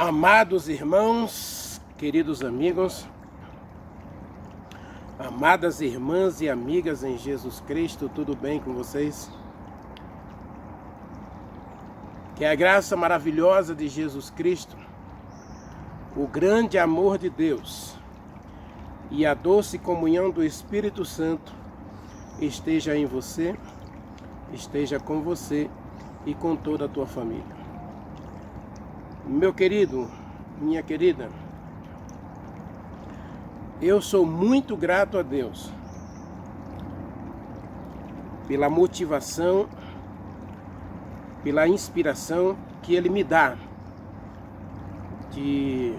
Amados irmãos, queridos amigos, amadas irmãs e amigas em Jesus Cristo, tudo bem com vocês? Que a graça maravilhosa de Jesus Cristo, o grande amor de Deus e a doce comunhão do Espírito Santo esteja em você, esteja com você e com toda a tua família. Meu querido, minha querida, eu sou muito grato a Deus pela motivação, pela inspiração que Ele me dá de,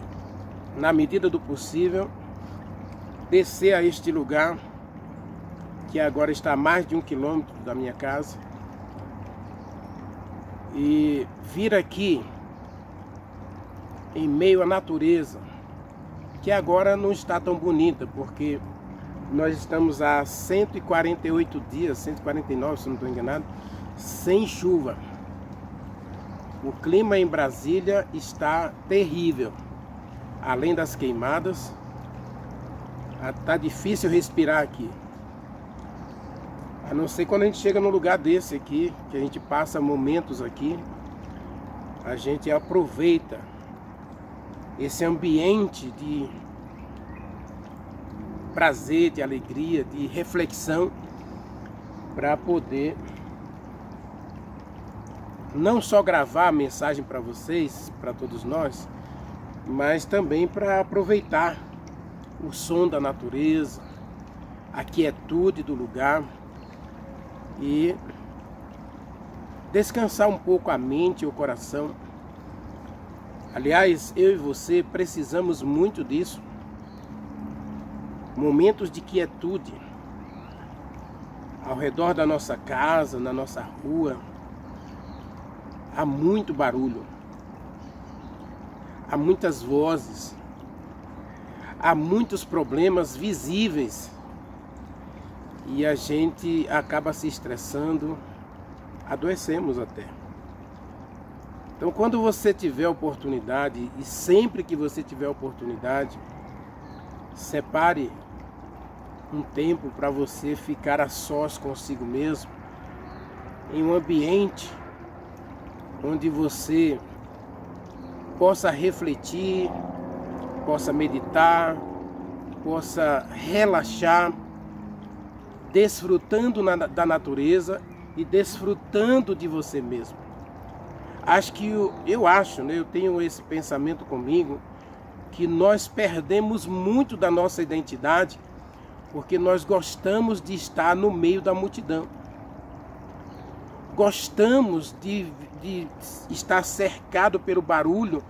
na medida do possível, descer a este lugar que agora está a mais de 1 quilômetro da minha casa e vir aqui em meio à natureza, que agora não está tão bonita, porque nós estamos há 148 dias, 149 se não estou enganado, sem chuva. O clima em Brasília está terrível, além das queimadas, está difícil respirar aqui. A não ser quando a gente chega num lugar desse aqui, que a gente passa momentos aqui, a gente aproveita esse ambiente de prazer, de alegria, de reflexão, para poder não só gravar a mensagem para vocês, para todos nós, mas também para aproveitar o som da natureza, a quietude do lugar e descansar um pouco a mente e o coração. Aliás, eu e você precisamos muito disso. Momentos de quietude ao redor da nossa casa, na nossa rua. Há muito barulho, há muitas vozes, há muitos problemas visíveis e a gente acaba se estressando, adoecemos até. Então, quando você tiver oportunidade, e sempre que você tiver oportunidade, separe um tempo para você ficar a sós consigo mesmo, em um ambiente onde você possa refletir, possa meditar, possa relaxar, desfrutando da natureza e desfrutando de você mesmo. Eu tenho esse pensamento comigo, que nós perdemos muito da nossa identidade porque nós gostamos de estar no meio da multidão. Gostamos de estar cercado pelo barulho,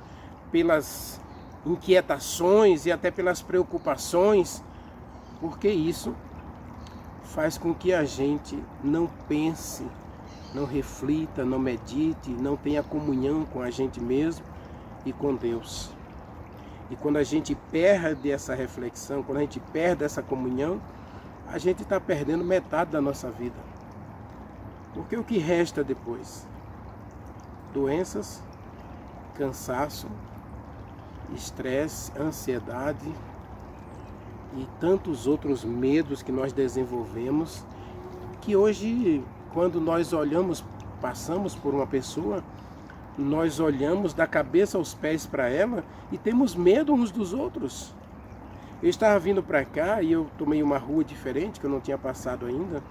pelas inquietações e até pelas preocupações, porque isso faz com que a gente não pense, não reflita, não medite, não tenha comunhão com a gente mesmo e com Deus. E quando a gente perde essa reflexão, quando a gente perde essa comunhão, a gente está perdendo metade da nossa vida. Porque o que resta depois? Doenças, cansaço, estresse, ansiedade e tantos outros medos que nós desenvolvemos, que hoje, quando nós olhamos, passamos por uma pessoa, nós olhamos da cabeça aos pés para ela e temos medo uns dos outros. Eu estava vindo para cá e eu tomei uma rua diferente, que eu não tinha passado ainda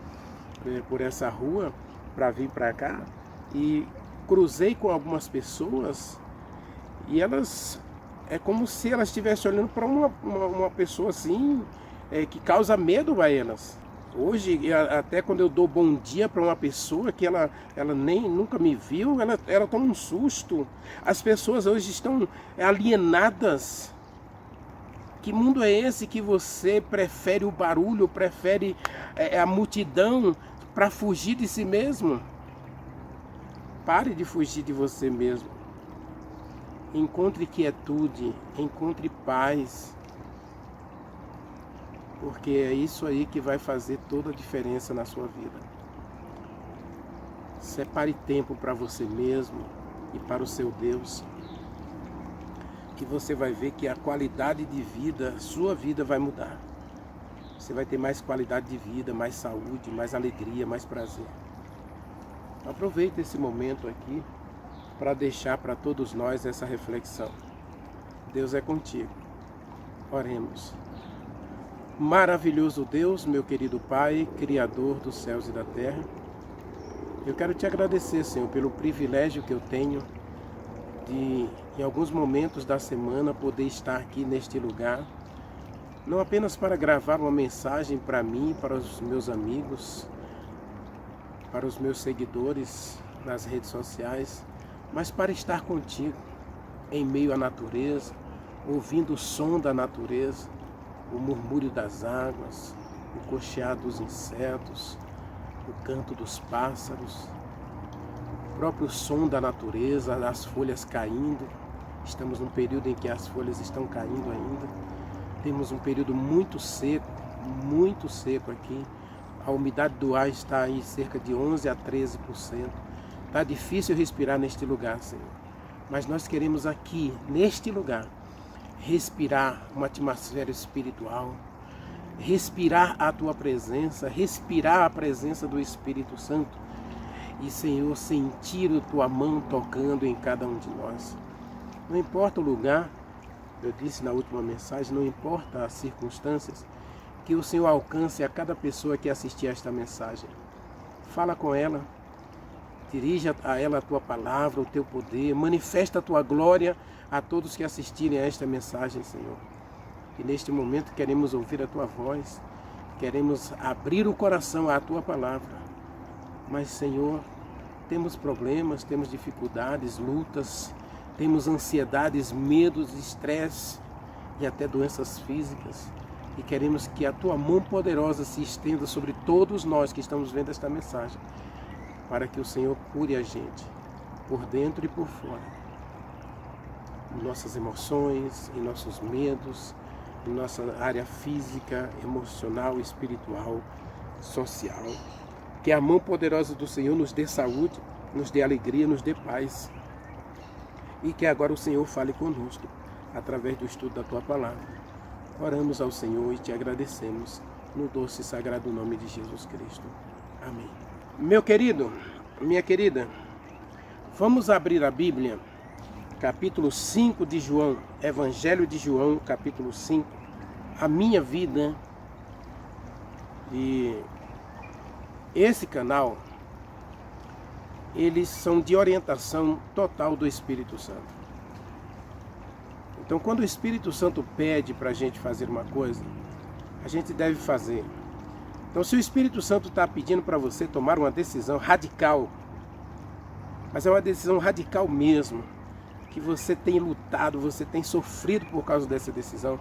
por essa rua para vir para cá, e cruzei com algumas pessoas e elas, é como se elas estivessem olhando para uma pessoa assim, que causa medo a elas. Hoje, até quando eu dou bom dia para uma pessoa que ela nunca me viu, ela toma um susto. As pessoas hoje estão alienadas. Que mundo é esse que você prefere o barulho, prefere a multidão para fugir de si mesmo? Pare de fugir de você mesmo. Encontre quietude, encontre paz. Porque é isso aí que vai fazer toda a diferença na sua vida. Separe tempo para você mesmo e para o seu Deus. que você vai ver que a qualidade de vida, sua vida vai mudar. Você vai ter mais qualidade de vida, mais saúde, mais alegria, mais prazer. Aproveita esse momento aqui para deixar para todos nós essa reflexão. Deus é contigo. Oremos. Maravilhoso Deus, meu querido Pai, Criador dos céus e da terra, eu quero te agradecer, Senhor, pelo privilégio que eu tenho de, em alguns momentos da semana, poder estar aqui neste lugar, não apenas para gravar uma mensagem para mim, para os meus amigos, para os meus seguidores nas redes sociais, mas para estar contigo, em meio à natureza, ouvindo o som da natureza, o murmúrio das águas, o cochear dos insetos, o canto dos pássaros, o próprio som da natureza, as folhas caindo. Estamos num período em que as folhas estão caindo ainda. Temos um período muito seco aqui. A umidade do ar está em cerca de 11 a 13%. Está difícil respirar neste lugar, Senhor. Mas nós queremos aqui, neste lugar, respirar uma atmosfera espiritual, respirar a Tua presença, respirar a presença do Espírito Santo e, Senhor, sentir a Tua mão tocando em cada um de nós. Não importa o lugar, eu disse na última mensagem, não importa as circunstâncias, que o Senhor alcance a cada pessoa que assistir a esta mensagem. Fala com ela, dirija a ela a Tua palavra, o Teu poder, manifesta a Tua glória a todos que assistirem a esta mensagem, Senhor. E neste momento queremos ouvir a Tua voz, queremos abrir o coração à Tua palavra. Mas, Senhor, temos problemas, temos dificuldades, lutas, temos ansiedades, medos, estresse e até doenças físicas. E queremos que a Tua mão poderosa se estenda sobre todos nós que estamos vendo esta mensagem, para que o Senhor cure a gente, por dentro e por fora. Em nossas emoções, em nossos medos, em nossa área física, emocional, espiritual, social. Que a mão poderosa do Senhor nos dê saúde, nos dê alegria, nos dê paz. E que agora o Senhor fale conosco, através do estudo da Tua palavra. Oramos ao Senhor e te agradecemos, no doce e sagrado nome de Jesus Cristo. Amém. Meu querido, minha querida, vamos abrir a Bíblia, capítulo 5 de João, Evangelho de João, capítulo 5, a minha vida. E esse canal, eles são de orientação total do Espírito Santo. Então, quando o Espírito Santo pede para a gente fazer uma coisa, a gente deve fazer. Então, se o Espírito Santo está pedindo para você tomar uma decisão radical, mas é uma decisão radical mesmo, que você tem lutado, você tem sofrido por causa dessa decisão,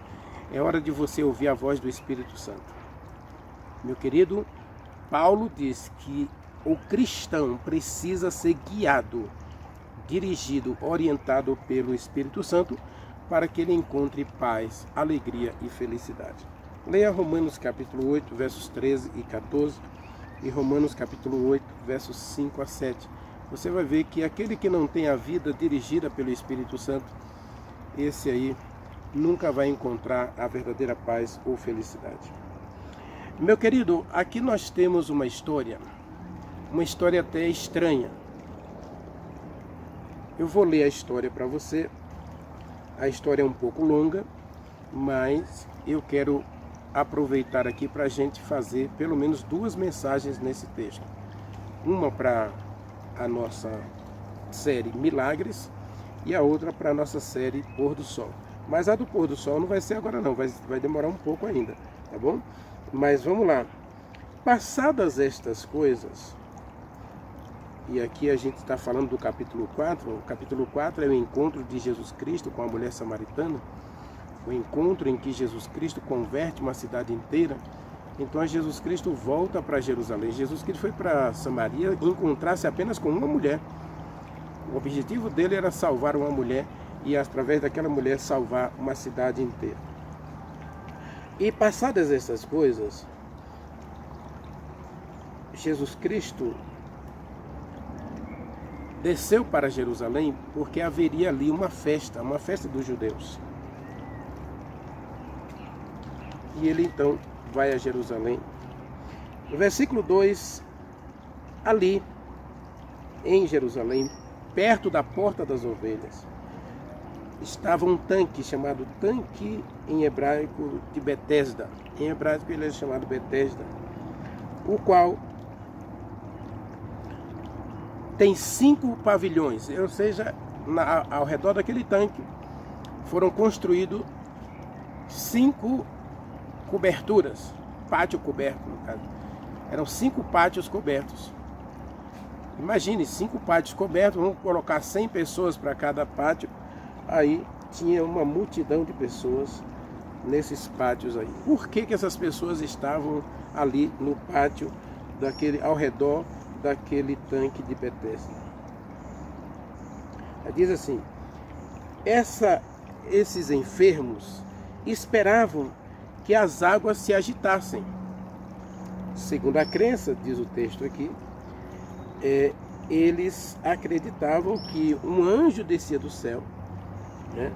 é hora de você ouvir a voz do Espírito Santo. Meu querido, Paulo diz que o cristão precisa ser guiado, dirigido, orientado pelo Espírito Santo para que ele encontre paz, alegria e felicidade. Leia Romanos capítulo 8, versos 13 e 14 e Romanos capítulo 8, versos 5 a 7. Você vai ver que aquele que não tem a vida dirigida pelo Espírito Santo, esse aí nunca vai encontrar a verdadeira paz ou felicidade. Meu querido, aqui nós temos uma história até estranha. Eu vou ler a história para você. A história é um pouco longa, mas eu quero aproveitar aqui para a gente fazer pelo menos 2 mensagens nesse texto. Uma para a nossa série Milagres e a outra para a nossa série Pôr do Sol. Mas a do Pôr do Sol não vai ser agora não, vai demorar um pouco ainda, tá bom? Mas vamos lá. Passadas estas coisas, e aqui a gente está falando do capítulo 4, o capítulo 4 é o encontro de Jesus Cristo com a mulher samaritana, o encontro em que Jesus Cristo converte uma cidade inteira. Então Jesus Cristo volta para Jerusalém. Jesus Cristo foi para Samaria encontrar-se apenas com uma mulher. O objetivo dele era salvar uma mulher e através daquela mulher salvar uma cidade inteira. E passadas essas coisas, Jesus Cristo desceu para Jerusalém porque haveria ali uma festa dos judeus. E ele então vai a Jerusalém. No versículo 2, ali em Jerusalém, perto da porta das ovelhas, estava um tanque chamado tanque em hebraico de Betesda. Em hebraico ele é chamado Betesda, o qual tem 5 pavilhões, ou seja, ao redor daquele tanque foram construídos 5 coberturas, pátio coberto no caso. Eram 5 pátios cobertos. Imagine, 5 pátios cobertos, vamos colocar 100 pessoas para cada pátio, aí tinha uma multidão de pessoas nesses pátios aí. Por que essas pessoas estavam ali no pátio, ao redor daquele tanque de Betesda? Diz assim, esses enfermos esperavam que as águas se agitassem. Segundo a crença, diz o texto aqui, eles acreditavam que um anjo descia do céu, né?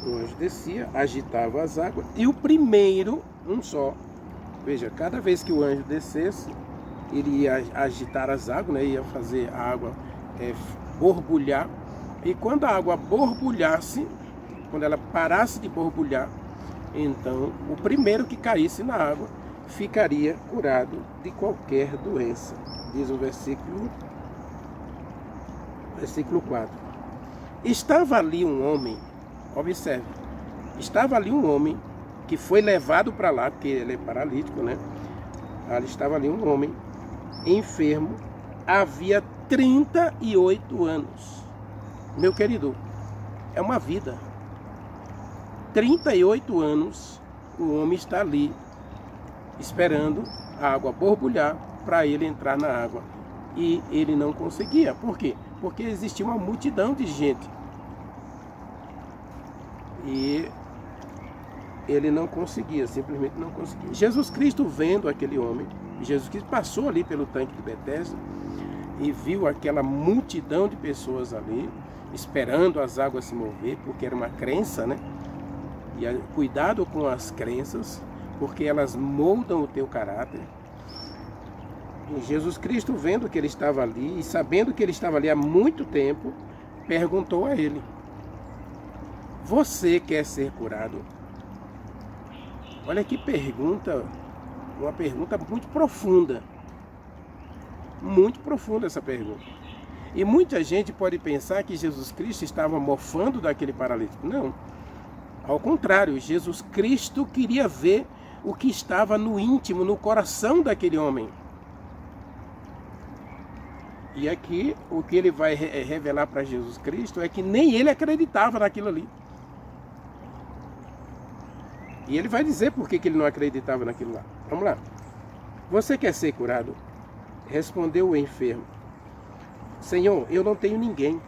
Um anjo descia, agitava as águas, e o primeiro, um só, veja, cada vez que o anjo descesse, ele ia agitar as águas, né? Ia fazer a água borbulhar, e quando a água borbulhasse, quando ela parasse de borbulhar, então o primeiro que caísse na água ficaria curado de qualquer doença. Diz o versículo 4. Estava ali um homem, observe, estava ali um homem que foi levado para lá, porque ele é paralítico, né? Ali estava ali um homem enfermo, havia 38 anos. Meu querido, é uma vida. 38 anos o homem está ali, esperando a água borbulhar para ele entrar na água. E ele não conseguia. Por quê? Porque existia uma multidão de gente. E ele não conseguia, simplesmente não conseguia. Jesus Cristo vendo aquele homem, Jesus Cristo passou ali pelo tanque de Betesda e viu aquela multidão de pessoas ali, esperando as águas se mover, porque era uma crença, né? E cuidado com as crenças, porque elas moldam o teu caráter. E Jesus Cristo, vendo que ele estava ali e sabendo que ele estava ali há muito tempo, perguntou a ele: você quer ser curado? Olha que pergunta, uma pergunta muito profunda. Muito profunda essa pergunta. E muita gente pode pensar que Jesus Cristo estava mofando daquele paralítico. Não. Ao contrário, Jesus Cristo queria ver o que estava no íntimo, no coração daquele homem. E aqui, o que ele vai revelar para Jesus Cristo é que nem ele acreditava naquilo ali. E ele vai dizer por que ele não acreditava naquilo lá. Vamos lá. Você quer ser curado? Respondeu o enfermo: Senhor, eu não tenho ninguém.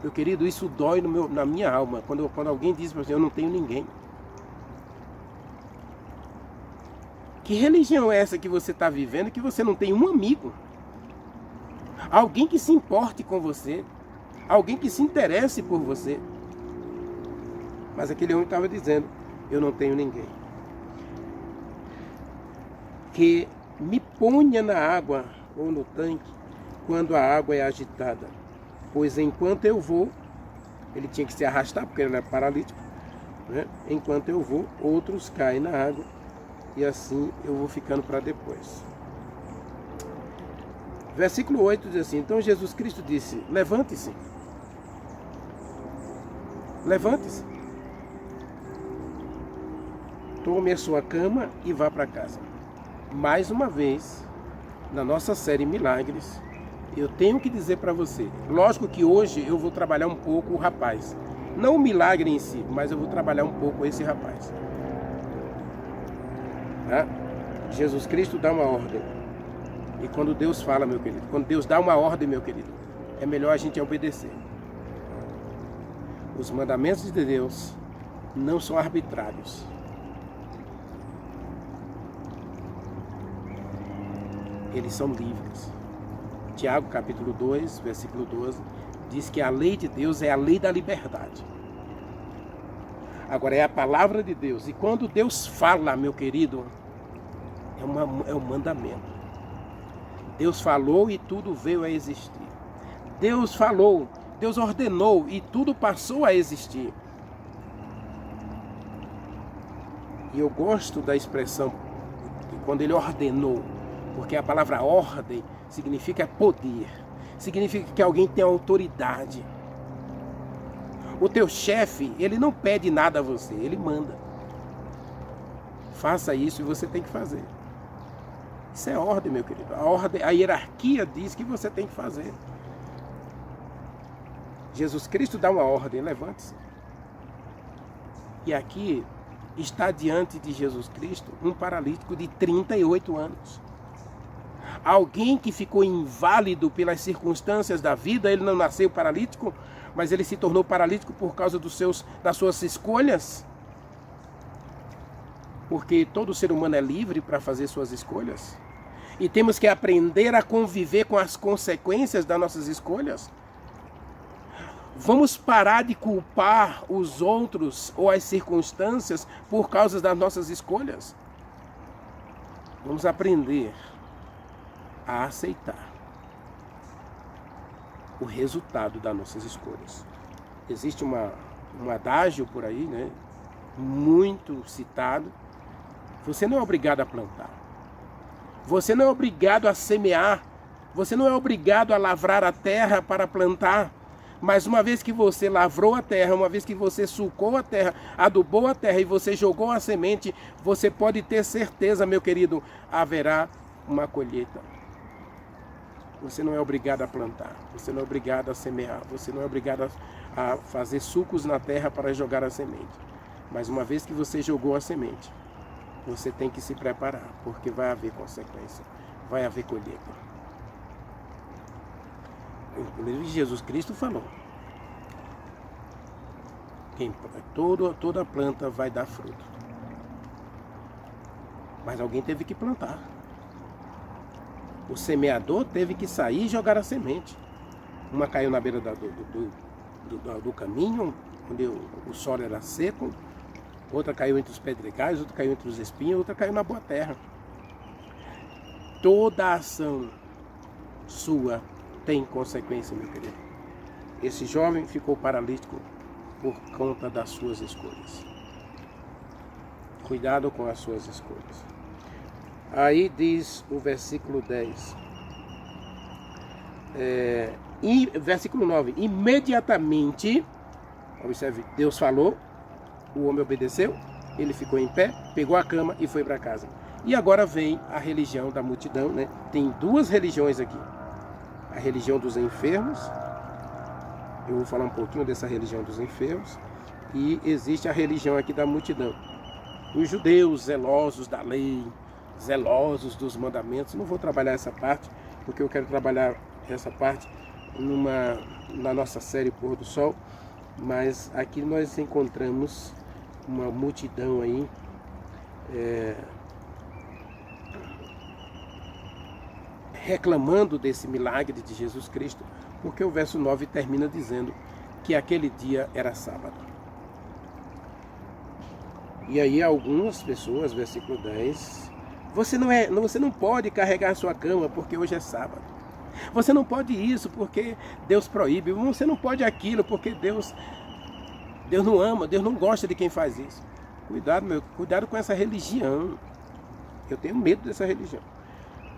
Meu querido, isso dói na minha alma. Quando alguém diz para você: eu não tenho ninguém. Que religião é essa que você está vivendo que você não tem um amigo? Alguém que se importe com você. Alguém que se interesse por você. Mas aquele homem estava dizendo: eu não tenho ninguém que me ponha na água ou no tanque quando a água é agitada. Pois enquanto eu vou, ele tinha que se arrastar porque ele era paralítico, né? Enquanto eu vou, outros caem na água e assim eu vou ficando para depois. Versículo 8 diz assim: então Jesus Cristo disse: levante-se. Levante-se. Tome a sua cama e vá para casa. Mais uma vez, na nossa série Milagres, eu tenho que dizer para você, lógico que hoje eu vou trabalhar um pouco o rapaz. Não o milagre em si, mas eu vou trabalhar um pouco esse rapaz. Tá? Jesus Cristo dá uma ordem. E quando Deus fala, meu querido, quando Deus dá uma ordem, meu querido, é melhor a gente obedecer. Os mandamentos de Deus não são arbitrários. Eles são livres. Tiago capítulo 2, versículo 12, diz que a lei de Deus é a lei da liberdade. Agora é a palavra de Deus. E quando Deus fala, meu querido, é um mandamento. Deus falou e tudo veio a existir. Deus falou, Deus ordenou e tudo passou a existir. E eu gosto da expressão quando ele ordenou, porque a palavra ordem significa poder, significa que alguém tem autoridade. O teu chefe, ele não pede nada a você, ele manda. Faça isso e você tem que fazer. Isso é ordem, meu querido. A ordem, a hierarquia diz que você tem que fazer. Jesus Cristo dá uma ordem, levante-se. E aqui está diante de Jesus Cristo um paralítico de 38 anos. Alguém que ficou inválido pelas circunstâncias da vida, ele não nasceu paralítico, mas ele se tornou paralítico por causa das suas escolhas. Porque todo ser humano é livre para fazer suas escolhas. E temos que aprender a conviver com as consequências das nossas escolhas. Vamos parar de culpar os outros ou as circunstâncias por causa das nossas escolhas. Vamos aprender a aceitar o resultado das nossas escolhas. Existe um adágio por aí, né, muito citado. Você não é obrigado a plantar. Você não é obrigado a semear. Você não é obrigado a lavrar a terra para plantar. Mas uma vez que você lavrou a terra, uma vez que você sulcou a terra, adubou a terra e você jogou a semente, você pode ter certeza, meu querido, haverá uma colheita. Você não é obrigado a plantar, você não é obrigado a semear, você não é obrigado a fazer sulcos na terra para jogar a semente. Mas uma vez que você jogou a semente, você tem que se preparar, porque vai haver consequência, vai haver colheita. Inclusive Jesus Cristo falou: toda planta vai dar fruto. Mas alguém teve que plantar. O semeador teve que sair e jogar a semente. Uma caiu na beira do caminho, onde o solo era seco. Outra caiu entre os pedregais, outra caiu entre os espinhos, outra caiu na boa terra. Toda ação sua tem consequência, meu querido. Esse jovem ficou paralítico por conta das suas escolhas. Cuidado com as suas escolhas. Aí diz o versículo 10. Versículo 9. Imediatamente, observe, Deus falou, o homem obedeceu, ele ficou em pé, pegou a cama e foi para casa. E agora vem a religião da multidão, né? Tem duas religiões aqui. A religião dos enfermos, eu vou falar um pouquinho dessa religião dos enfermos, e existe a religião aqui da multidão. Os judeus zelosos da lei, zelosos dos mandamentos, não vou trabalhar essa parte, porque eu quero trabalhar essa parte na nossa série Pôr do Sol, mas aqui nós encontramos uma multidão aí, reclamando desse milagre de Jesus Cristo, porque o verso 9 termina dizendo que aquele dia era sábado. E aí algumas pessoas, versículo 10, você não pode carregar a sua cama porque hoje é sábado. Você não pode isso porque Deus proíbe. Você não pode aquilo porque Deus não ama, Deus não gosta de quem faz isso. Cuidado com essa religião. Eu tenho medo dessa religião.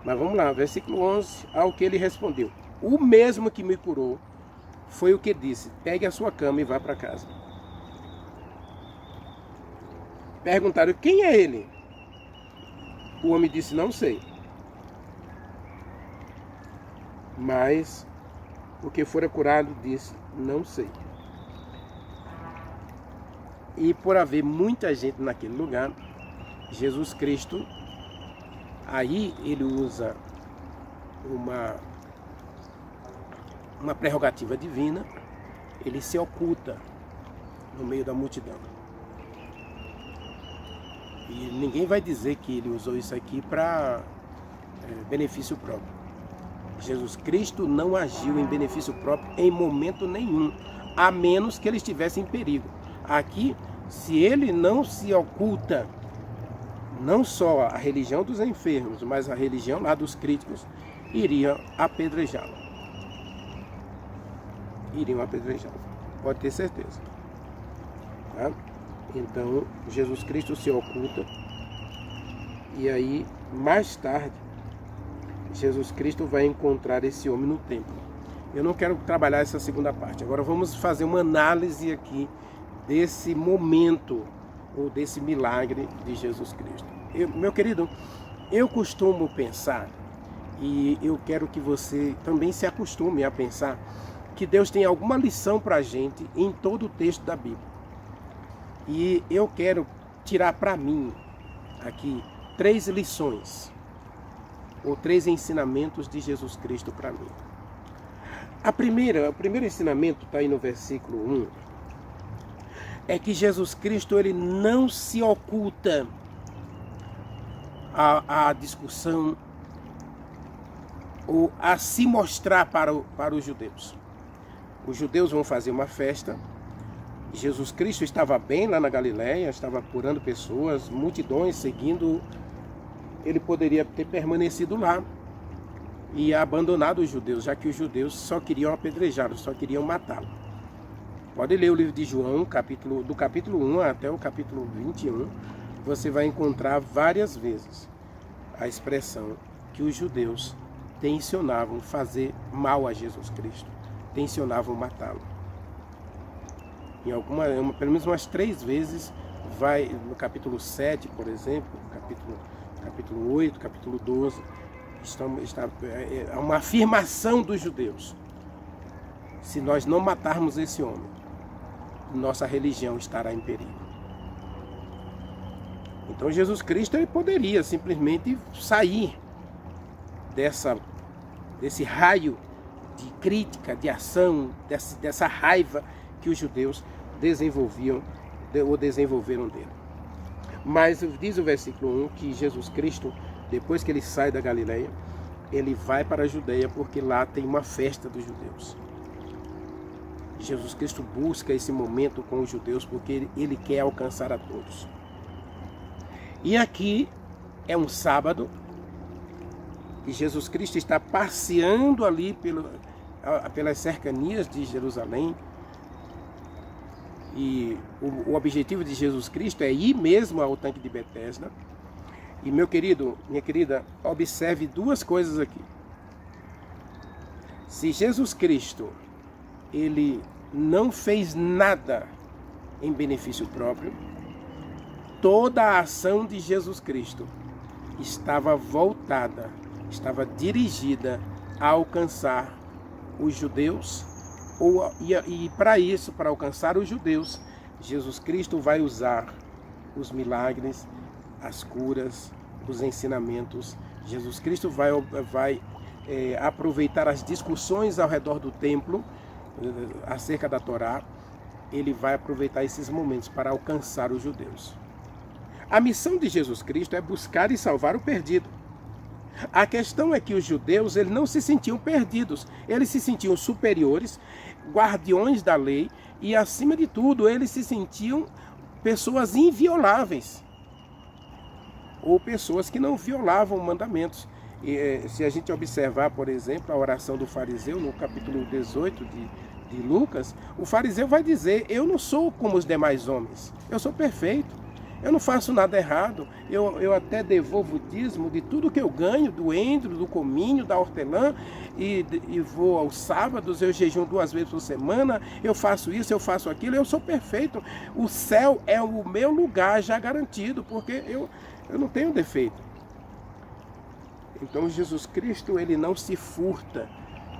Mas vamos lá, versículo 11, ao que ele respondeu: o mesmo que me curou foi o que disse: pegue a sua cama e vá para casa. Perguntaram: quem é ele? O homem disse: não sei. Mas o que fora curado disse: não sei. E por haver muita gente naquele lugar, Jesus Cristo, aí ele usa uma prerrogativa divina, ele se oculta no meio da multidão. E ninguém vai dizer que ele usou isso aqui para benefício próprio. Jesus Cristo não agiu em benefício próprio em momento nenhum, a menos que ele estivesse em perigo. Aqui, se ele não se oculta, não só a religião dos enfermos, mas a religião lá dos críticos, iriam apedrejá-lo. Iriam apedrejá-lo, pode ter certeza. Tá? Então, Jesus Cristo se oculta, e aí, mais tarde, Jesus Cristo vai encontrar esse homem no templo. Eu não quero trabalhar essa segunda parte. Agora vamos fazer uma análise aqui desse momento, ou desse milagre de Jesus Cristo. Meu querido, eu costumo pensar, e eu quero que você também se acostume a pensar, que Deus tem alguma lição para a gente em todo o texto da Bíblia. E eu quero tirar para mim aqui 3 lições, ou 3 ensinamentos de Jesus Cristo para mim. O primeiro ensinamento está aí no versículo 1, é que Jesus Cristo ele não se oculta à discussão ou a se mostrar para os judeus. Os judeus vão fazer uma festa. Jesus Cristo estava bem lá na Galileia, estava curando pessoas, multidões seguindo. Ele poderia ter permanecido lá e abandonado os judeus, já que os judeus só queriam apedrejá-lo, só queriam matá-lo. Pode ler o livro de João, do capítulo 1 até o capítulo 21, você vai encontrar várias vezes a expressão que os judeus tensionavam fazer mal a Jesus Cristo, tensionavam matá-lo. Pelo menos umas 3 vezes, vai no capítulo 7, por exemplo, capítulo 8, capítulo 12, é uma afirmação dos judeus. Se nós não matarmos esse homem, nossa religião estará em perigo. Então Jesus Cristo ele poderia simplesmente sair desse raio de crítica, de ação, dessa raiva que os judeus desenvolveram dele. Mas diz o versículo 1 que Jesus Cristo, depois que ele sai da Galileia, ele vai para a Judeia porque lá tem uma festa dos judeus. Jesus Cristo busca esse momento com os judeus porque ele quer alcançar a todos. E aqui é um sábado e Jesus Cristo está passeando ali pelas cercanias de Jerusalém. E o objetivo de Jesus Cristo é ir mesmo ao tanque de Betesda. E meu querido, minha querida, observe 2 coisas aqui. Se Jesus Cristo ele não fez nada em benefício próprio, toda a ação de Jesus Cristo estava voltada, estava dirigida a alcançar os judeus, e para isso, para alcançar os judeus, Jesus Cristo vai usar os milagres, as curas, os ensinamentos. Jesus Cristo vai aproveitar as discussões ao redor do templo, acerca da Torá. Ele vai aproveitar esses momentos para alcançar os judeus. A missão de Jesus Cristo é buscar e salvar o perdido. A questão é que os judeus eles não se sentiam perdidos, eles se sentiam superiores, guardiões da lei, e acima de tudo eles se sentiam pessoas invioláveis, ou pessoas que não violavam mandamentos. E, se a gente observar, por exemplo, a oração do fariseu no capítulo 18 de Lucas, o fariseu vai dizer: eu não sou como os demais homens, eu sou perfeito, eu não faço nada errado, eu até devolvo o dízimo de tudo que eu ganho, do endro, do cominho, da hortelã, e vou aos sábados, eu jejum 2 vezes por semana, eu faço isso, eu faço aquilo, eu sou perfeito, o céu é o meu lugar já garantido, porque eu não tenho defeito. Então Jesus Cristo ele não se furta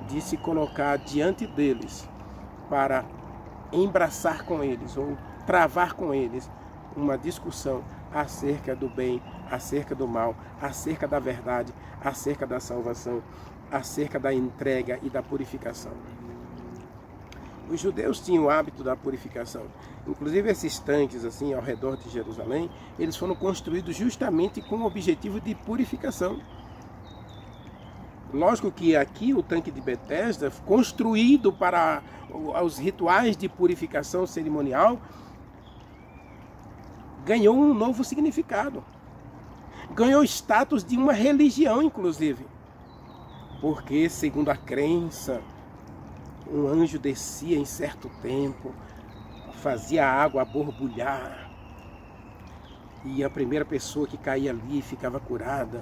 de se colocar diante deles para embraçar com eles ou travar com eles uma discussão acerca do bem, acerca do mal, acerca da verdade, acerca da salvação, acerca da entrega e da purificação. Os judeus tinham o hábito da purificação. Inclusive esses tanques assim ao redor de Jerusalém, eles foram construídos justamente com o objetivo de purificação. Lógico que aqui o tanque de Betesda, construído para os rituais de purificação cerimonial, ganhou um novo significado. Ganhou status de uma religião, inclusive. Porque, segundo a crença, um anjo descia em certo tempo, fazia a água borbulhar, e a primeira pessoa que caía ali ficava curada.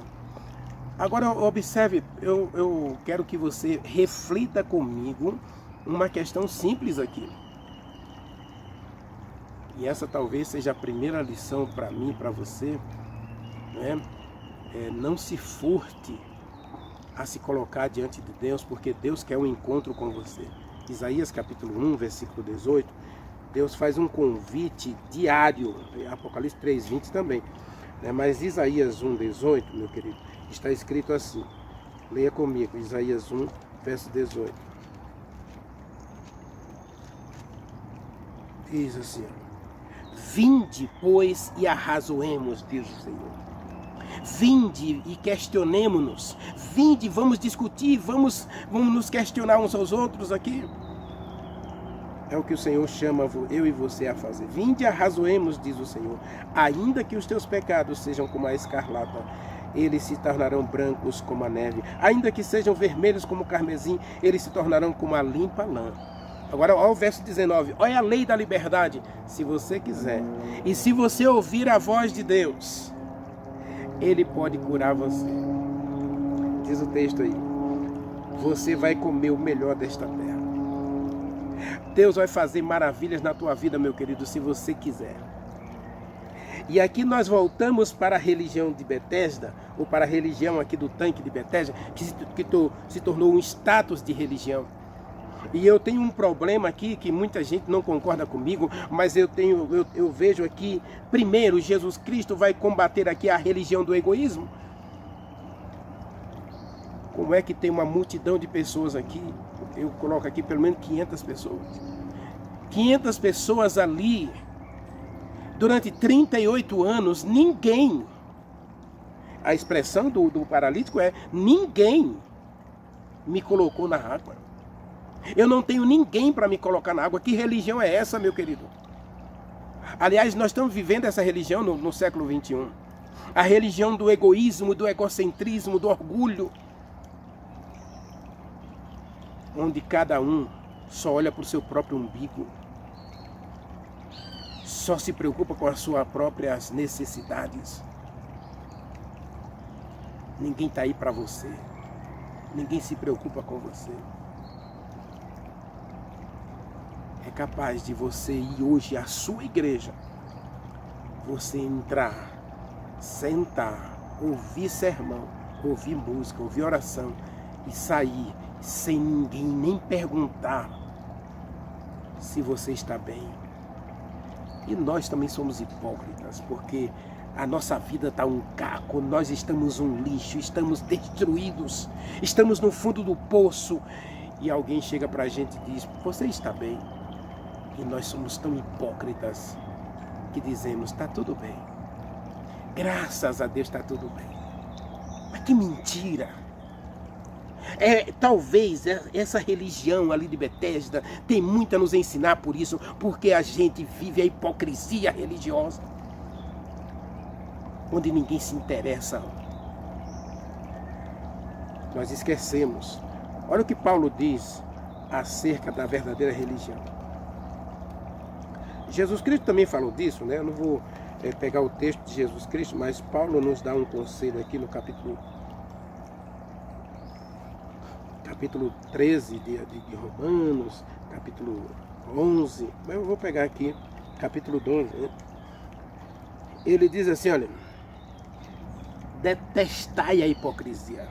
Agora, observe, eu quero que você reflita comigo uma questão simples aqui. E essa talvez seja a primeira lição para mim, para você, né? Não se furte a se colocar diante de Deus, porque Deus quer um encontro com você. Isaías capítulo 1, versículo 18, Deus faz um convite diário, Apocalipse 3:20 também, né? Mas Isaías 1, 18, meu querido, está escrito assim, leia comigo, Isaías 1, verso 18. Diz assim: vinde, pois, e arrazoemos, diz o Senhor. Vinde e questionemo-nos. Vinde, vamos discutir, vamos nos questionar uns aos outros aqui. É o que o Senhor chama eu e você a fazer. Vinde e arrazoemos, diz o Senhor. Ainda que os teus pecados sejam como a escarlata, eles se tornarão brancos como a neve. Ainda que sejam vermelhos como o carmesim, eles se tornarão como a limpa lã. Agora, olha o verso 19. Olha a lei da liberdade. Se você quiser, e se você ouvir a voz de Deus, Ele pode curar você. Diz o texto aí. Você vai comer o melhor desta terra. Deus vai fazer maravilhas na tua vida, meu querido, se você quiser. E aqui nós voltamos para a religião de Betesda, ou para a religião aqui do tanque de Betesda, que se tornou um status de religião. E eu tenho um problema aqui, que muita gente não concorda comigo, mas eu vejo aqui, primeiro, Jesus Cristo vai combater aqui a religião do egoísmo. Como é que tem uma multidão de pessoas aqui? Eu coloco aqui pelo menos 500 pessoas. 500 pessoas ali, durante 38 anos, ninguém, a expressão do paralítico é, ninguém me colocou na água. Eu não tenho ninguém para me colocar na água. Que religião é essa, meu querido? Aliás, nós estamos vivendo essa religião no século 21. A religião do egoísmo, do egocentrismo, do orgulho. Onde cada um só olha para o seu próprio umbigo. Só se preocupa com as suas próprias necessidades. Ninguém está aí para você. Ninguém se preocupa com você. É capaz de você ir hoje à sua igreja, você entrar, sentar, ouvir sermão, ouvir música, ouvir oração e sair sem ninguém nem perguntar se você está bem. E nós também somos hipócritas, porque a nossa vida está um caco, nós estamos um lixo, estamos destruídos, estamos no fundo do poço e alguém chega para a gente e diz, você está bem? E nós somos tão hipócritas que dizemos, está tudo bem. Graças a Deus está tudo bem. Mas que mentira! Talvez essa religião ali de Betesda tem muito a nos ensinar por isso, porque a gente vive a hipocrisia religiosa, onde ninguém se interessa. Nós esquecemos. Olha o que Paulo diz acerca da verdadeira religião. Jesus Cristo também falou disso, né? Eu não vou pegar o texto de Jesus Cristo, mas Paulo nos dá um conselho aqui no capítulo 13 de Romanos, capítulo 11, mas eu vou pegar aqui, capítulo 12, né? Ele diz assim, olha, detestai a hipocrisia,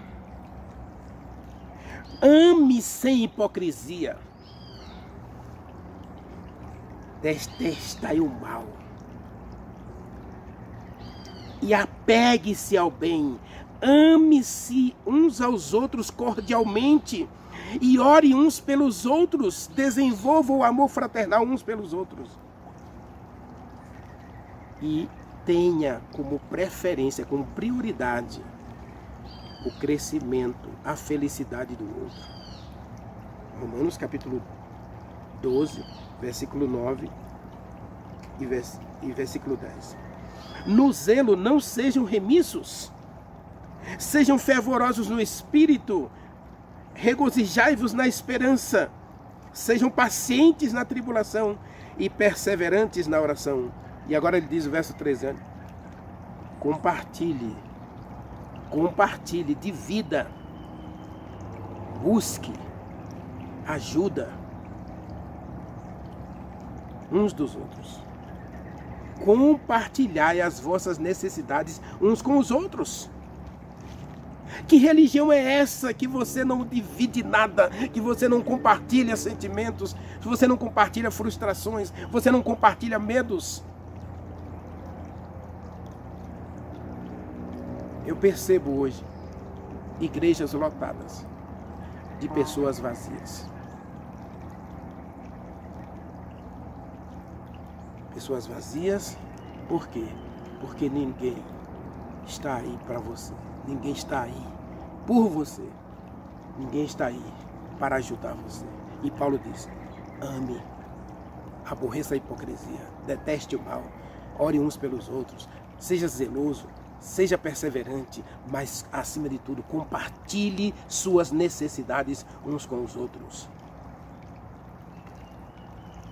ame sem hipocrisia, detestai o mal e apegue-se ao bem. Ame-se uns aos outros cordialmente e ore uns pelos outros, desenvolva o amor fraternal uns pelos outros. E tenha como preferência, como prioridade, o crescimento, a felicidade do outro. Romanos capítulo 12, versículo 9 e versículo 10. No zelo não sejam remissos, sejam fervorosos no espírito, regozijai-vos na esperança, sejam pacientes na tribulação e perseverantes na oração. E agora ele diz o verso 13, compartilhe de vida, busque ajuda uns dos outros. Compartilhai as vossas necessidades uns com os outros. Que religião é essa que você não divide nada, que você não compartilha sentimentos, que você não compartilha frustrações, você não compartilha medos? Eu percebo hoje igrejas lotadas de pessoas vazias. Pessoas vazias, por quê? Porque ninguém está aí para você. Ninguém está aí por você. Ninguém está aí para ajudar você. E Paulo diz, ame, aborreça a hipocrisia, deteste o mal, ore uns pelos outros, seja zeloso, seja perseverante, mas acima de tudo, compartilhe suas necessidades uns com os outros.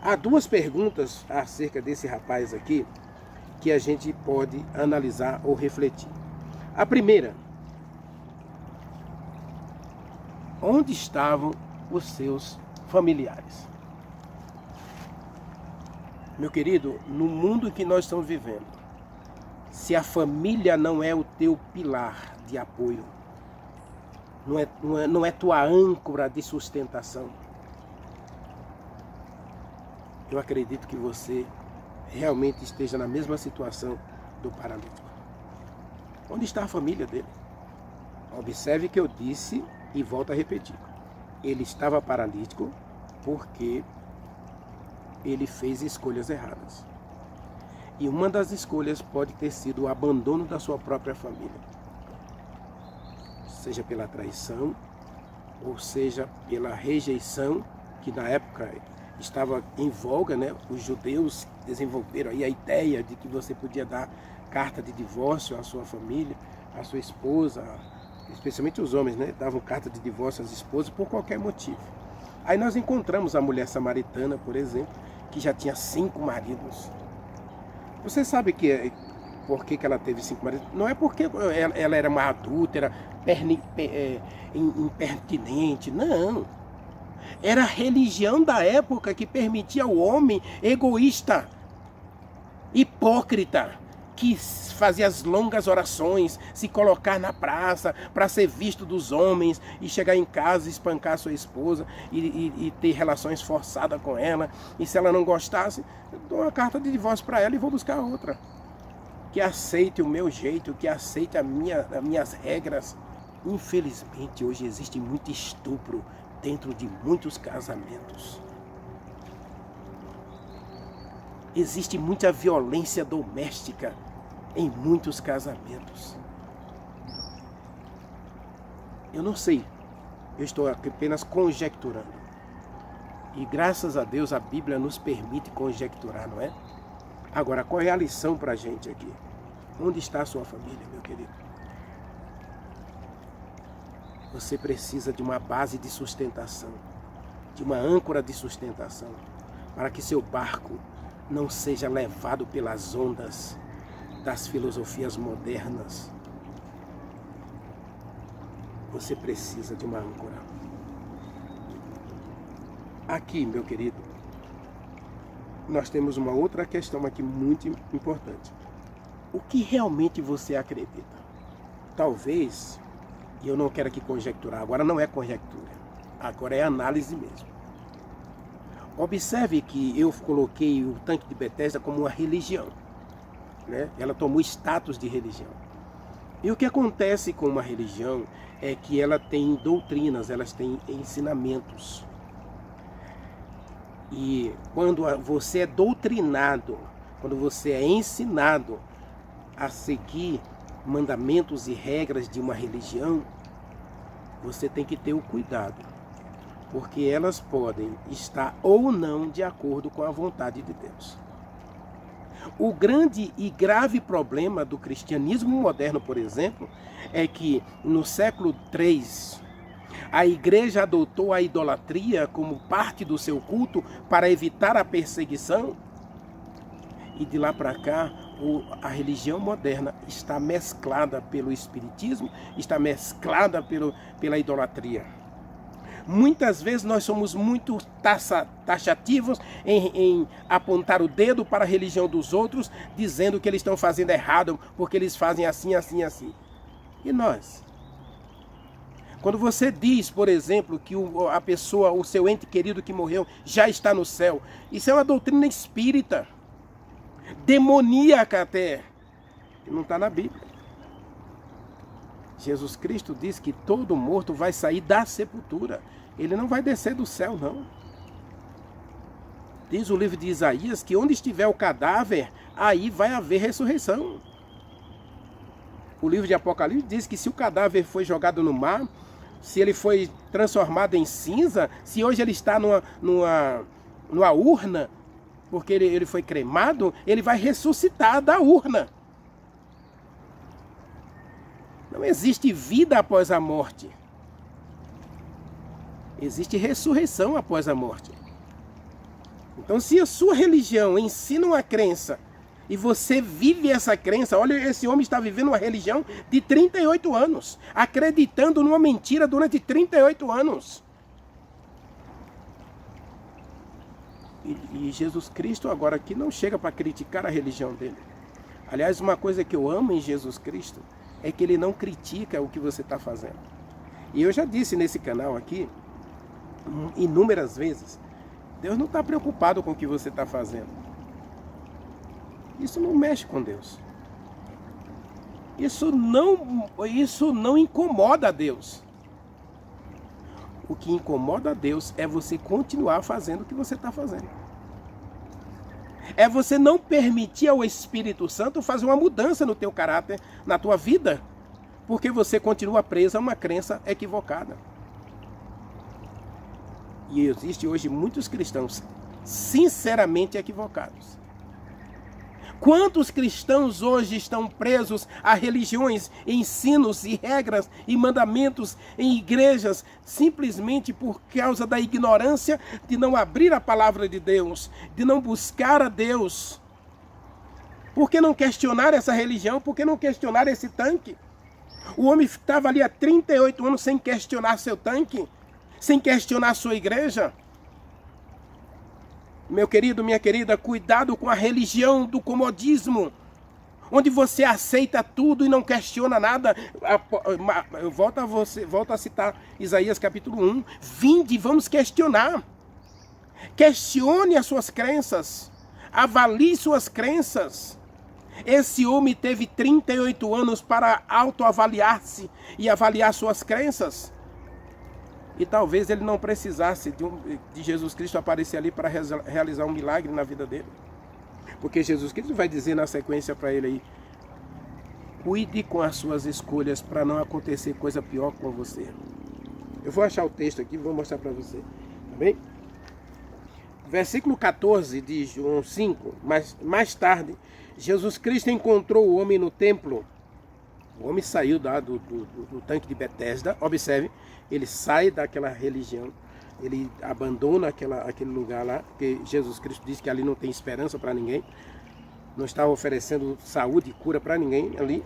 Há duas perguntas acerca desse rapaz aqui que a gente pode analisar ou refletir. A primeira, onde estavam os seus familiares? Meu querido, no mundo que nós estamos vivendo, se a família não é o teu pilar de apoio, não é tua âncora de sustentação, eu acredito que você realmente esteja na mesma situação do paralítico. Onde está a família dele? Observe que eu disse e volto a repetir. Ele estava paralítico porque ele fez escolhas erradas. E uma das escolhas pode ter sido o abandono da sua própria família. Seja pela traição, ou seja pela rejeição, que na época estava em voga, né? Os judeus desenvolveram aí a ideia de que você podia dar carta de divórcio à sua família, à sua esposa, especialmente os homens, né? Davam carta de divórcio às esposas por qualquer motivo. Aí nós encontramos a mulher samaritana, por exemplo, que já tinha 5 maridos. Você sabe por que ela teve 5 maridos? Não é porque ela era uma adúltera, impertinente, não. Era a religião da época que permitia ao homem egoísta, hipócrita, que fazia as longas orações, se colocar na praça para ser visto dos homens e chegar em casa e espancar sua esposa e ter relações forçadas com ela. E se ela não gostasse, eu dou uma carta de divórcio para ela e vou buscar outra. Que aceite o meu jeito, que aceite as minhas regras. Infelizmente, hoje existe muito estupro dentro de muitos casamentos. Existe muita violência doméstica em muitos casamentos. Eu não sei, eu estou apenas conjecturando. E graças a Deus a Bíblia nos permite conjecturar, não é? Agora, qual é a lição para a gente aqui? Onde está a sua família, meu querido? Você precisa de uma base de sustentação, de uma âncora de sustentação, para que seu barco não seja levado pelas ondas das filosofias modernas. Você precisa de uma âncora. Aqui, meu querido, nós temos uma outra questão aqui muito importante. O que realmente você acredita? Talvez, e eu não quero aqui conjecturar, agora não é conjectura, agora é análise mesmo. Observe que eu coloquei o tanque de Betesda como uma religião, né? Ela tomou status de religião. E o que acontece com uma religião é que ela tem doutrinas, elas têm ensinamentos. E quando você é doutrinado, quando você é ensinado a seguir mandamentos e regras de uma religião, você tem que ter o cuidado, porque elas podem estar ou não de acordo com a vontade de Deus. O grande e grave problema do cristianismo moderno, por exemplo, é que no século III, a igreja adotou a idolatria como parte do seu culto para evitar a perseguição. E de lá para cá, a religião moderna está mesclada pelo espiritismo, está mesclada pela idolatria. Muitas vezes nós somos muito taxativos em apontar o dedo para a religião dos outros, dizendo que eles estão fazendo errado, porque eles fazem assim, assim, assim. E nós? Quando você diz, por exemplo, que a pessoa, o seu ente querido que morreu, já está no céu, isso é uma doutrina espírita, demoníaca até, que não está na Bíblia. Jesus Cristo diz que todo morto vai sair da sepultura. Ele não vai descer do céu, não. Diz o livro de Isaías que onde estiver o cadáver, aí vai haver ressurreição. O livro de Apocalipse diz que se o cadáver foi jogado no mar, se ele foi transformado em cinza, se hoje ele está numa urna, porque ele foi cremado, ele vai ressuscitar da urna. Não existe vida após a morte. Existe ressurreição após a morte. Então, se a sua religião ensina uma crença e você vive essa crença, olha, esse homem está vivendo uma religião de 38 anos, acreditando numa mentira durante 38 anos. E Jesus Cristo agora aqui não chega para criticar a religião dele. Aliás, uma coisa que eu amo em Jesus Cristo é que ele não critica o que você está fazendo. E eu já disse nesse canal aqui, inúmeras vezes, Deus não está preocupado com o que você está fazendo. Isso não mexe com Deus. Isso não incomoda a Deus. O que incomoda a Deus é você continuar fazendo o que você está fazendo. É você não permitir ao Espírito Santo fazer uma mudança no teu caráter, na tua vida, porque você continua preso a uma crença equivocada. E existe hoje muitos cristãos sinceramente equivocados. Quantos cristãos hoje estão presos a religiões, ensinos e regras e mandamentos em igrejas simplesmente por causa da ignorância de não abrir a palavra de Deus, de não buscar a Deus? Por que não questionar essa religião? Por que não questionar esse tanque? O homem estava ali há 38 anos sem questionar seu tanque, sem questionar sua igreja. Meu querido, minha querida, cuidado com a religião do comodismo, onde você aceita tudo e não questiona nada. Eu volto a citar Isaías capítulo 1. Vinde, vamos questionar. Questione as suas crenças. Avalie suas crenças. Esse homem teve 38 anos para autoavaliar-se e avaliar suas crenças. E talvez ele não precisasse de Jesus Cristo aparecer ali para realizar um milagre na vida dele. Porque Jesus Cristo vai dizer na sequência para ele aí: cuide com as suas escolhas para não acontecer coisa pior com você. Eu vou achar o texto aqui e vou mostrar para você. Tá bem? Versículo 14 de João 5. Mais tarde, Jesus Cristo encontrou o homem no templo. O homem saiu do tanque de Betesda. Observe, ele sai daquela religião, ele abandona aquele lugar lá, porque Jesus Cristo disse que ali não tem esperança para ninguém, não estava oferecendo saúde e cura para ninguém ali.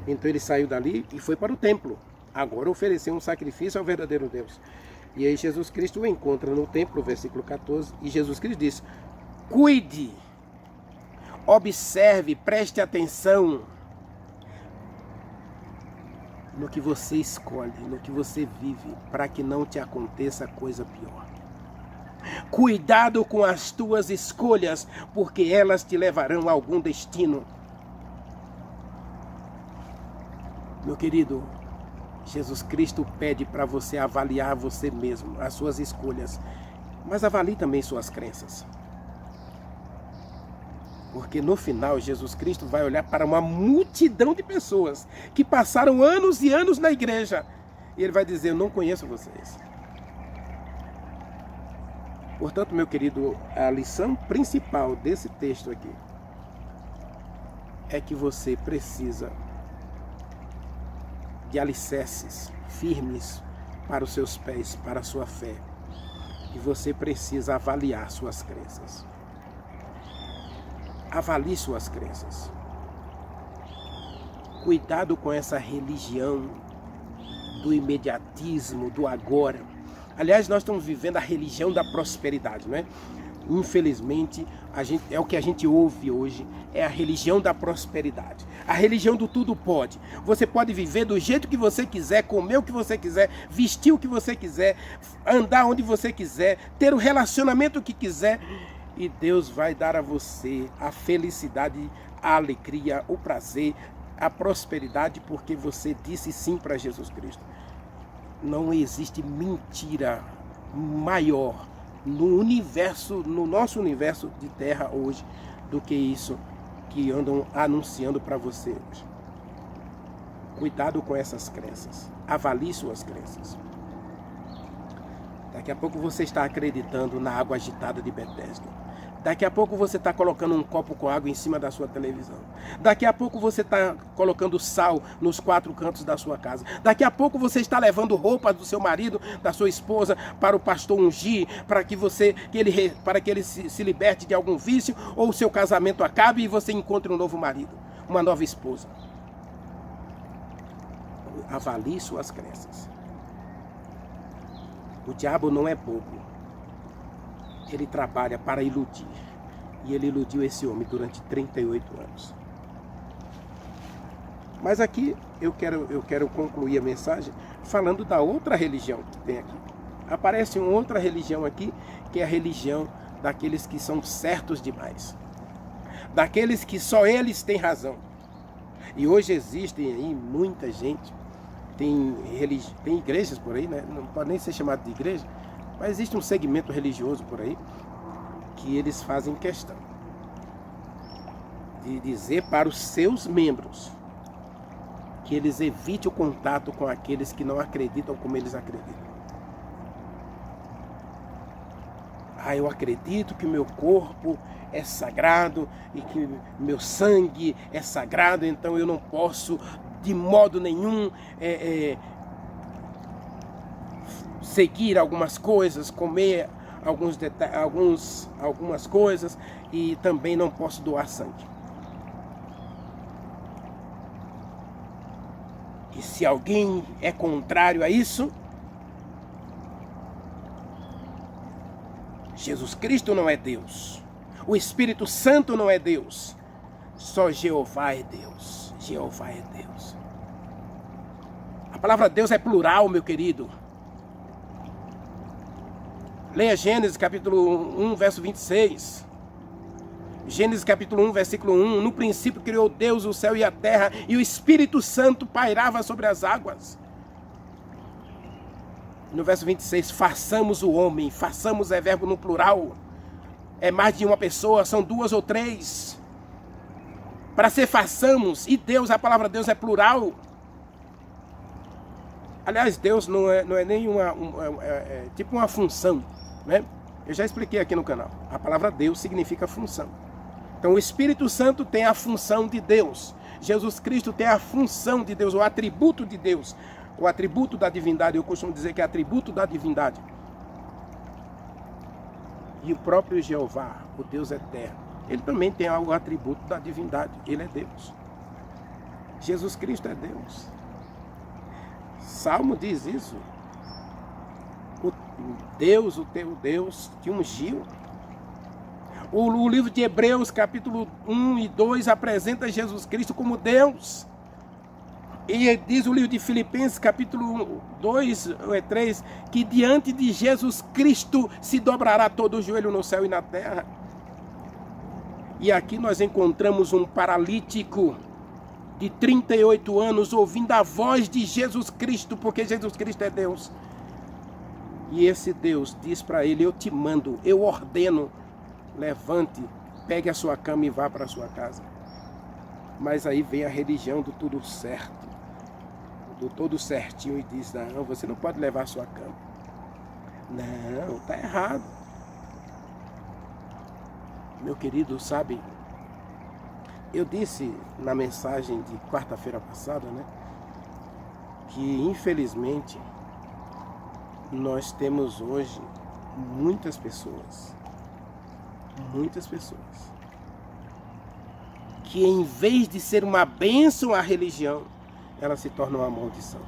Então ele saiu dali e foi para o templo, agora oferecer um sacrifício ao verdadeiro Deus. E aí Jesus Cristo o encontra no templo, versículo 14, e Jesus Cristo diz: cuide, observe, preste atenção no que você escolhe, no que você vive, para que não te aconteça coisa pior. Cuidado com as tuas escolhas, porque elas te levarão a algum destino. Meu querido, Jesus Cristo pede para você avaliar você mesmo, as suas escolhas, mas avalie também suas crenças. Porque no final Jesus Cristo vai olhar para uma multidão de pessoas que passaram anos e anos na igreja E ele vai dizer, eu não conheço vocês. Portanto, meu querido, a lição principal desse texto aqui é que você precisa de alicerces firmes para os seus pés, para a sua fé. E você precisa avaliar suas crenças. Avalie suas crenças. Cuidado com essa religião do imediatismo, do agora. Aliás, nós estamos vivendo a religião da prosperidade, não é? Infelizmente, é o que a gente ouve hoje, é a religião da prosperidade. A religião do tudo pode. Você pode viver do jeito que você quiser, comer o que você quiser, vestir o que você quiser, andar onde você quiser, ter o relacionamento que quiser. E Deus vai dar a você a felicidade, a alegria, o prazer, a prosperidade, porque você disse sim para Jesus Cristo. Não existe mentira maior no universo, no nosso universo de terra hoje, do que isso que andam anunciando para você hoje. Cuidado com essas crenças. Avalie suas crenças. Daqui a pouco você está acreditando na água agitada de Betesda. Daqui a pouco você está colocando um copo com água em cima da sua televisão. Daqui a pouco você está colocando sal nos 4 cantos da sua casa. Daqui a pouco você está levando roupa do seu marido, da sua esposa, para o pastor ungir, para que ele se liberte de algum vício, ou o seu casamento acabe e você encontre um novo marido, uma nova esposa. Avalie suas crenças. O diabo não é bobo. Ele trabalha para iludir. E ele iludiu esse homem durante 38 anos. Mas aqui eu quero concluir a mensagem falando da outra religião que tem aqui. Aparece uma outra religião aqui, que é a religião daqueles que são certos demais. Daqueles que só eles têm razão. E hoje existem aí muita gente, tem igrejas por aí, né? Não pode nem ser chamado de igreja, mas existe um segmento religioso por aí que eles fazem questão de dizer para os seus membros que eles evitem o contato com aqueles que não acreditam como eles acreditam. Eu acredito que o meu corpo é sagrado e que meu sangue é sagrado, então eu não posso de modo nenhum seguir algumas coisas, comer algumas coisas, e também não posso doar sangue. E se alguém é contrário a isso, Jesus Cristo não é Deus, o Espírito Santo não é Deus, só Jeová é Deus. Jeová é Deus. A palavra Deus é plural, meu querido. Leia Gênesis capítulo 1, verso 26. Gênesis capítulo 1, versículo 1. No princípio criou Deus o céu e a terra, e o Espírito Santo pairava sobre as águas. No verso 26, façamos o homem. Façamos é verbo no plural. É mais de uma pessoa, são 2 ou 3. Para ser façamos, e Deus, a palavra Deus é plural. Aliás, Deus não é nem tipo uma função, né? Eu já expliquei aqui no canal. A palavra Deus significa função. Então, o Espírito Santo tem a função de Deus. Jesus Cristo tem a função de Deus, o atributo de Deus. O atributo da divindade, eu costumo dizer que é atributo da divindade. E o próprio Jeová, o Deus eterno, ele também tem o atributo da divindade. Ele é Deus. Jesus Cristo é Deus. Salmo diz isso. O Deus, o teu Deus, te ungiu. O livro de Hebreus, capítulo 1 e 2, apresenta Jesus Cristo como Deus. E diz o livro de Filipenses, capítulo 2 ou 3, que diante de Jesus Cristo se dobrará todo o joelho no céu e na terra. E aqui nós encontramos um paralítico de 38 anos ouvindo a voz de Jesus Cristo, porque Jesus Cristo é Deus. E esse Deus diz para ele, eu te mando, eu ordeno, levante, pegue a sua cama e vá para a sua casa. Mas aí vem a religião do tudo certo. do todo certinho e diz, não, você não pode levar a sua cama. Não, está errado. Meu querido, sabe, eu disse na mensagem de quarta-feira passada, né, que infelizmente nós temos hoje muitas pessoas, que em vez de ser uma bênção à religião, ela se torna uma maldição.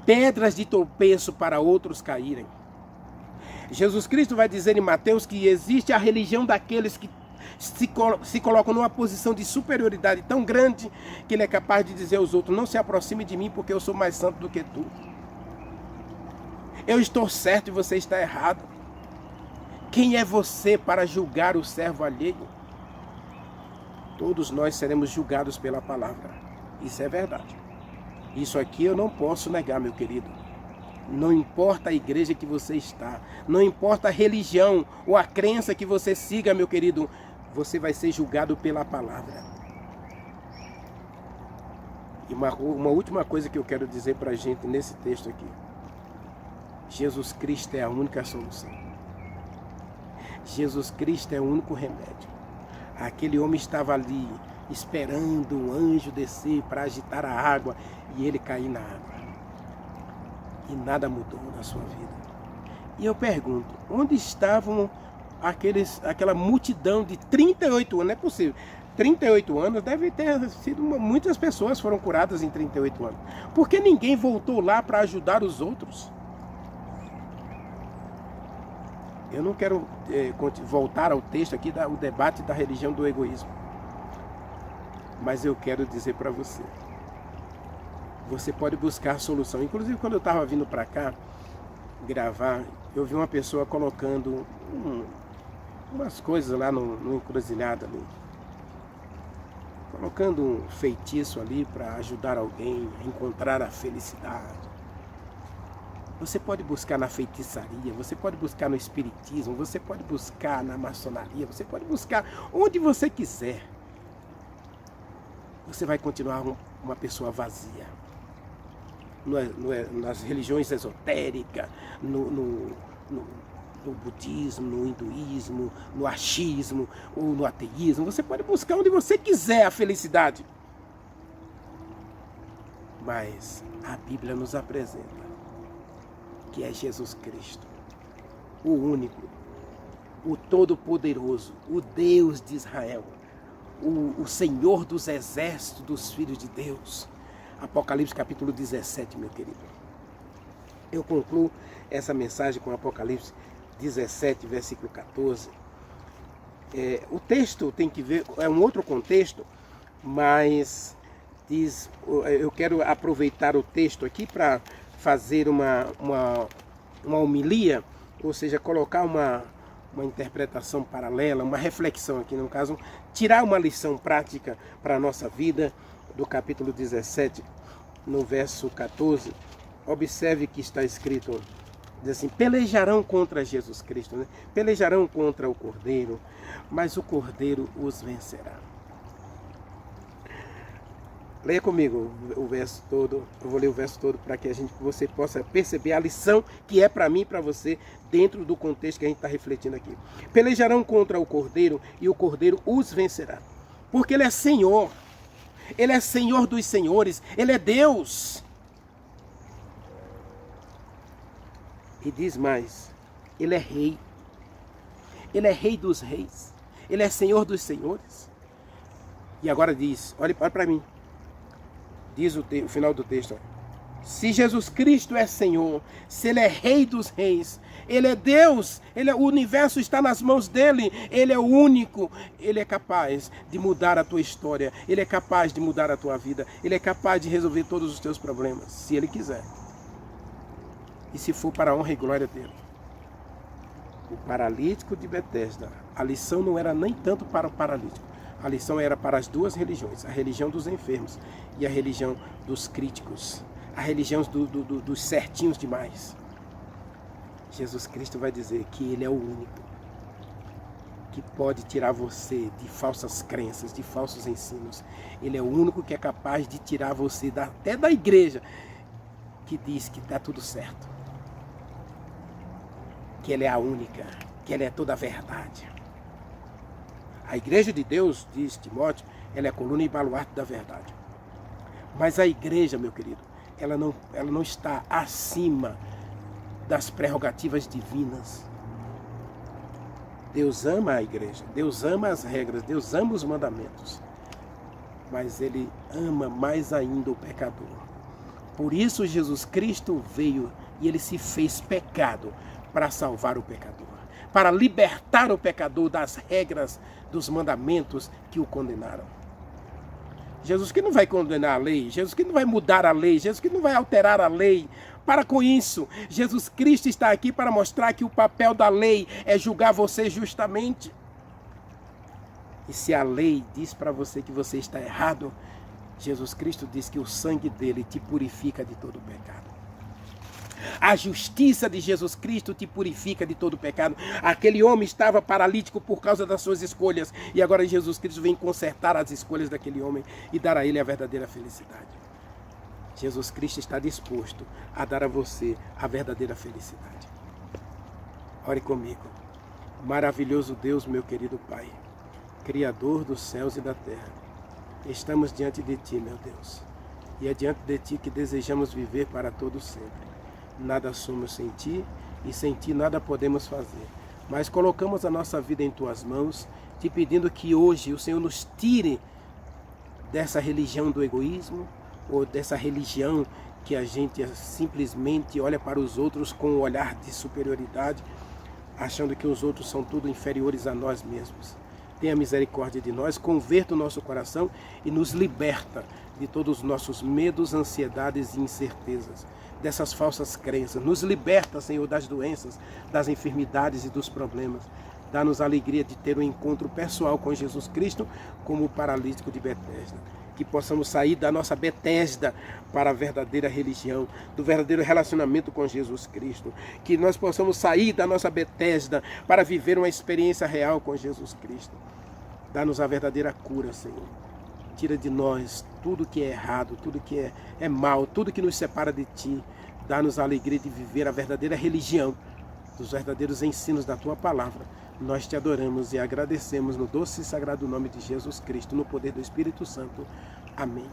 Pedras de tropeço para outros caírem. Jesus Cristo vai dizer em Mateus que existe a religião daqueles que se colocam numa posição de superioridade tão grande que ele é capaz de dizer aos outros, não se aproxime de mim porque eu sou mais santo do que tu. Eu estou certo e você está errado. Quem é você para julgar o servo alheio? Todos nós seremos julgados pela palavra. Isso é verdade. Isso aqui eu não posso negar, meu querido. Não importa a igreja que você está, não importa a religião ou a crença que você siga, meu querido, você vai ser julgado pela palavra. E uma última coisa que eu quero dizer para a gente nesse texto aqui. Jesus Cristo é a única solução. Jesus Cristo é o único remédio. Aquele homem estava ali esperando um anjo descer para agitar a água e ele cair na água. E nada mudou na sua vida. E eu pergunto, onde estavam aquela multidão de 38 anos? Não é possível. 38 anos deve ter sido muitas pessoas foram curadas em 38 anos. Por que ninguém voltou lá para ajudar os outros? Eu não quero voltar ao texto aqui, o debate da religião do egoísmo. Mas eu quero dizer para você. Você pode buscar solução. Inclusive, quando eu estava vindo para cá gravar, eu vi uma pessoa colocando umas coisas lá no encruzilhada ali. Colocando um feitiço ali para ajudar alguém a encontrar a felicidade. Você pode buscar na feitiçaria, você pode buscar no espiritismo, você pode buscar na maçonaria, você pode buscar onde você quiser. Você vai continuar uma pessoa vazia. Nas religiões esotéricas, no budismo, no hinduísmo, no achismo ou no ateísmo. Você pode buscar onde você quiser a felicidade. Mas a Bíblia nos apresenta que é Jesus Cristo, o único, o Todo-Poderoso, o Deus de Israel, o Senhor dos exércitos dos filhos de Deus. Apocalipse capítulo 17, meu querido. Eu concluo essa mensagem com Apocalipse 17, versículo 14. O texto tem que ver, é um outro contexto, mas diz, eu quero aproveitar o texto aqui para fazer uma homilia, ou seja, colocar uma interpretação paralela, uma reflexão aqui, no caso, tirar uma lição prática para a nossa vida, do capítulo 17, no verso 14. Observe que está escrito, diz assim, pelejarão contra Jesus Cristo, né? Pelejarão contra o Cordeiro, mas o Cordeiro os vencerá. Leia comigo o verso todo, eu vou ler o verso todo para que você possa perceber a lição que é para mim e para você dentro do contexto que a gente está refletindo aqui. Pelejarão contra o Cordeiro e o Cordeiro os vencerá, porque Ele é Senhor, Ele é Senhor dos senhores, Ele é Deus. E diz mais, Ele é Rei, Ele é Rei dos reis, Ele é Senhor dos senhores. E agora diz, olhe para mim. Diz o final do texto, se Jesus Cristo é Senhor, se Ele é Rei dos reis, Ele é Deus, o universo está nas mãos dEle, Ele é o único, Ele é capaz de mudar a tua história, Ele é capaz de mudar a tua vida, Ele é capaz de resolver todos os teus problemas, se Ele quiser. E se for para a honra e glória dEle. O paralítico de Betesda, a lição não era nem tanto para o paralítico. A lição era para as duas religiões, a religião dos enfermos e a religião dos críticos, a religião dos certinhos demais. Jesus Cristo vai dizer que Ele é o único. que pode tirar você de falsas crenças, de falsos ensinos. Ele é o único que é capaz de tirar você até da igreja que diz que está tudo certo. Que Ele é a única, que Ele é toda a verdade. A igreja de Deus, diz Timóteo, ela é a coluna e baluarte da verdade. Mas a igreja, meu querido, ela não está acima das prerrogativas divinas. Deus ama a igreja, Deus ama as regras, Deus ama os mandamentos. Mas Ele ama mais ainda o pecador. Por isso Jesus Cristo veio e Ele se fez pecado para salvar o pecador, para libertar o pecador das regras, dos mandamentos que o condenaram. Jesus que não vai condenar a lei, Jesus que não vai mudar a lei, Jesus que não vai alterar a lei. Para com isso, Jesus Cristo está aqui para mostrar que o papel da lei é julgar você justamente. E se a lei diz para você que você está errado, Jesus Cristo diz que o sangue dele te purifica de todo o pecado. A justiça de Jesus Cristo te purifica de todo o pecado. Aquele homem estava paralítico por causa das suas escolhas. E agora Jesus Cristo vem consertar as escolhas daquele homem e dar a ele a verdadeira felicidade. Jesus Cristo está disposto a dar a você a verdadeira felicidade. Ore comigo. Maravilhoso Deus, meu querido Pai, Criador dos céus e da terra. Estamos diante de Ti, meu Deus. E é diante de Ti que desejamos viver para todo sempre. Nada somos sem Ti e sem Ti nada podemos fazer. Mas colocamos a nossa vida em Tuas mãos, Te pedindo que hoje o Senhor nos tire dessa religião do egoísmo, ou dessa religião que a gente simplesmente olha para os outros com um olhar de superioridade, achando que os outros são tudo inferiores a nós mesmos. Tenha misericórdia de nós, converta o nosso coração e nos liberta de todos os nossos medos, ansiedades e incertezas, dessas falsas crenças. Nos liberta, Senhor, das doenças, das enfermidades e dos problemas. Dá-nos a alegria de ter um encontro pessoal com Jesus Cristo, como o paralítico de Betesda. Que possamos sair da nossa Betesda para a verdadeira religião, do verdadeiro relacionamento com Jesus Cristo. Que nós possamos sair da nossa Betesda para viver uma experiência real com Jesus Cristo. Dá-nos a verdadeira cura, Senhor. Tira de nós tudo que é errado, tudo que é mal, tudo que nos separa de Ti. Dá-nos a alegria de viver a verdadeira religião, dos verdadeiros ensinos da Tua palavra. Nós Te adoramos e agradecemos no doce e sagrado nome de Jesus Cristo, no poder do Espírito Santo. Amém.